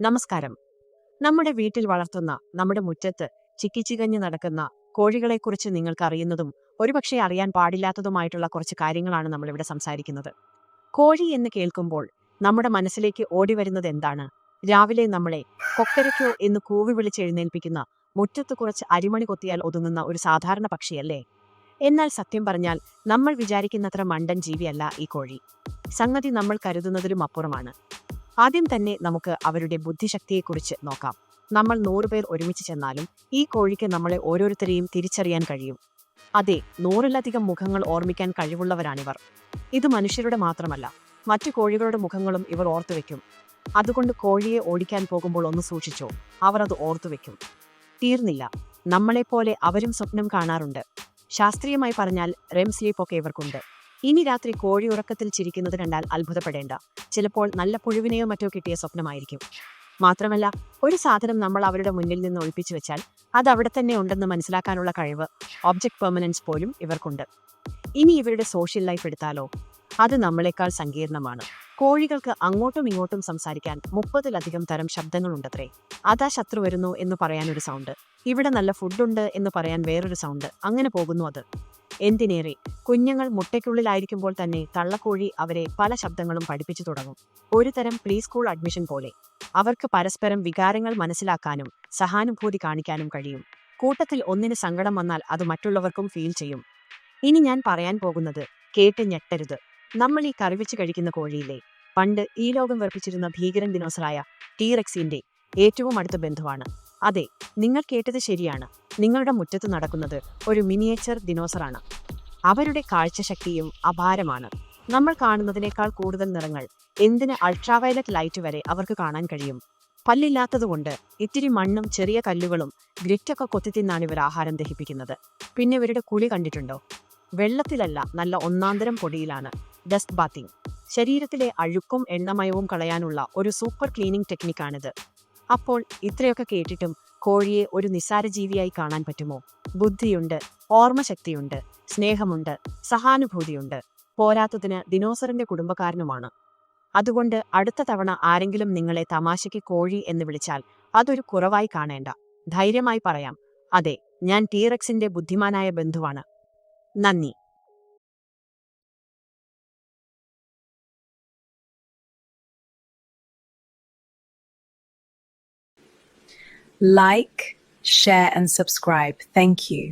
നമസ്കാരം. നമ്മുടെ വീട്ടിൽ വളർത്തുന്ന, നമ്മുടെ മുറ്റത്ത് ചിക്കിച്ചികഞ്ഞു നടക്കുന്ന കോഴികളെക്കുറിച്ച് നിങ്ങൾക്ക് അറിയുന്നതും ഒരുപക്ഷെ അറിയാൻ പാടില്ലാത്തതുമായിട്ടുള്ള കുറച്ച് കാര്യങ്ങളാണ് നമ്മളിവിടെ സംസാരിക്കുന്നത്. കോഴി എന്ന് കേൾക്കുമ്പോൾ നമ്മുടെ മനസ്സിലേക്ക് ഓടിവരുന്നത് എന്താണ്? രാവിലെ നമ്മളെ കൊക്കരയ്ക്കോ എന്ന് കൂവി വിളിച്ചെഴുന്നേൽപ്പിക്കുന്ന, മുറ്റത്ത് കുറച്ച് അരിമണി കൊത്തിയാൽ ഒതുങ്ങുന്ന ഒരു സാധാരണ പക്ഷിയല്ലേ? എന്നാൽ സത്യം പറഞ്ഞാൽ നമ്മൾ വിചാരിക്കുന്നത്ര മണ്ടൻ ജീവിയല്ല ഈ കോഴി. സംഗതി നമ്മൾ കരുതുന്നതിലും അപ്പുറമാണ്. ആദ്യം തന്നെ നമുക്ക് അവരുടെ ബുദ്ധിശക്തിയെക്കുറിച്ച് നോക്കാം. നമ്മൾ 100 പേർ ഒരുമിച്ച് ചെന്നാലും ഈ കോഴിക്ക് നമ്മളെ ഓരോരുത്തരെയും തിരിച്ചറിയാൻ കഴിയും. അതെ, 100-ലധികം മുഖങ്ങൾ ഓർമ്മിക്കാൻ കഴിവുള്ളവരാണിവർ. ഇത് മനുഷ്യരുടെ മാത്രമല്ല, മറ്റു കോഴികളുടെ മുഖങ്ങളും ഇവർ ഓർത്തുവെക്കും. അതുകൊണ്ട് കോഴിയെ ഓടിക്കാൻ പോകുമ്പോൾ ഒന്ന് സൂക്ഷിച്ചോ, അവർ അത് ഓർത്തുവെക്കും. തീർന്നില്ല, നമ്മളെപ്പോലെ അവരും സ്വപ്നം കാണാറുണ്ട്. ശാസ്ത്രീയമായി പറഞ്ഞാൽ REM സ്ലീപ്പൊക്കെ ഇവർക്കുണ്ട്. ഇനി രാത്രി കോഴി ഉറക്കത്തിൽ ചിരിക്കുന്നത് കണ്ടാൽ അത്ഭുതപ്പെടേണ്ട. ചിലപ്പോൾ നല്ല പുഴുവിനെയോ മറ്റോ കിട്ടിയ സ്വപ്നമായിരിക്കും. മാത്രമല്ല, ഒരു സാധനം നമ്മൾ അവരുടെ മുന്നിൽ നിന്ന് ഒഴിപ്പിച്ചു വെച്ചാൽ അത് അവിടെ തന്നെ ഉണ്ടെന്ന് മനസ്സിലാക്കാനുള്ള കഴിവ്, ഒബ്ജക്ട് പെർമനൻസ് പോലും ഇവർക്കുണ്ട്. ഇനി ഇവരുടെ സോഷ്യൽ ലൈഫ് എടുത്താലോ, അത് നമ്മളെക്കാൾ സങ്കീർണമാണ്. കോഴികൾക്ക് അങ്ങോട്ടും ഇങ്ങോട്ടും സംസാരിക്കാൻ 30-ലധികം തരം ശബ്ദങ്ങളുണ്ടത്രേ. അതാ ശത്രു വരുന്നു എന്ന് പറയാൻ ഒരു സൗണ്ട്, ഇവിടെ നല്ല ഫുഡുണ്ട് എന്ന് പറയാൻ വേറൊരു സൗണ്ട്, അങ്ങനെ പോകുന്നു അത്. എന്തിനേറെ, കുഞ്ഞുങ്ങൾ മുട്ടയ്ക്കുള്ളിലായിരിക്കുമ്പോൾ തന്നെ തള്ളക്കോഴി അവരെ പല ശബ്ദങ്ങളും പഠിപ്പിച്ചു തുടങ്ങും. ഒരു തരം പ്രീ സ്കൂൾ അഡ്മിഷൻ പോലെ. അവർക്ക് പരസ്പരം വികാരങ്ങൾ മനസ്സിലാക്കാനും സഹാനുഭൂതി കാണിക്കാനും കഴിയും. കൂട്ടത്തിൽ ഒന്നിന് സങ്കടം വന്നാൽ അത് മറ്റുള്ളവർക്കും ഫീൽ ചെയ്യും. ഇനി ഞാൻ പറയാൻ പോകുന്നത് കേട്ട് ഞെട്ടരുത്. നമ്മൾ ഈ കറിവെച്ച് കഴിക്കുന്ന കോഴിയില്ലേ, പണ്ട് ഈ ലോകം വെറുപ്പിച്ചിരുന്ന ഭീകരൻ ദിനോസറായ ടീറെക്സിന്റെ ഏറ്റവും അടുത്ത ബന്ധുവാണ്. അതെ, നിങ്ങൾ കേട്ടത് ശരിയാണ്. നിങ്ങളുടെ മുറ്റത്ത് നടക്കുന്നത് ഒരു മിനിയേച്ചർ ദിനോസറാണ്. അവരുടെ കാഴ്ചശക്തിയും അപാരമാണ്. നമ്മൾ കാണുന്നതിനേക്കാൾ കൂടുതൽ നിറങ്ങൾ, എന്തിന് അൾട്രാവയലറ്റ് ലൈറ്റ് വരെ അവർക്ക് കാണാൻ കഴിയും. പല്ലില്ലാത്തതുകൊണ്ട് ഇത്തിരി മണ്ണും ചെറിയ കല്ലുകളും ഗ്രിറ്റൊക്കെ കൊത്തിത്തിന്നാണ് ഇവർ ആഹാരം ദഹിപ്പിക്കുന്നത്. പിന്നെ ഇവരുടെ കുളി കണ്ടിട്ടുണ്ടോ? വെള്ളത്തിലല്ല, നല്ല ഒന്നാന്തരം പൊടിയിലാണ്. Dust bathing. ശരീരത്തിലെ അഴുക്കും എണ്ണമയവും കളയാനുള്ള ഒരു സൂപ്പർ ക്ലീനിങ് ടെക്നിക്കാണിത്. അപ്പോൾ ഇത്രയൊക്കെ കേട്ടിട്ടും കോഴിയെ ഒരു നിസ്സാര ജീവിയായി കാണാൻ പറ്റുമോ? ബുദ്ധിയുണ്ട്, ഓർമ്മശക്തിയുണ്ട്, സ്നേഹമുണ്ട്, സഹാനുഭൂതിയുണ്ട്. പോരാത്തതിന് ദിനോസറിന്റെ കുടുംബക്കാരനുമാണ്. അതുകൊണ്ട് അടുത്ത തവണ ആരെങ്കിലും നിങ്ങളെ തമാശയ്ക്ക് കോഴി എന്ന് വിളിച്ചാൽ അതൊരു കുറവായി കാണേണ്ട. ധൈര്യമായി പറയാം, അതെ, ഞാൻ ടീറെക്സിന്റെ ബുദ്ധിമാനായ ബന്ധുവാണ്. നന്ദി. Like, share, and subscribe. Thank you.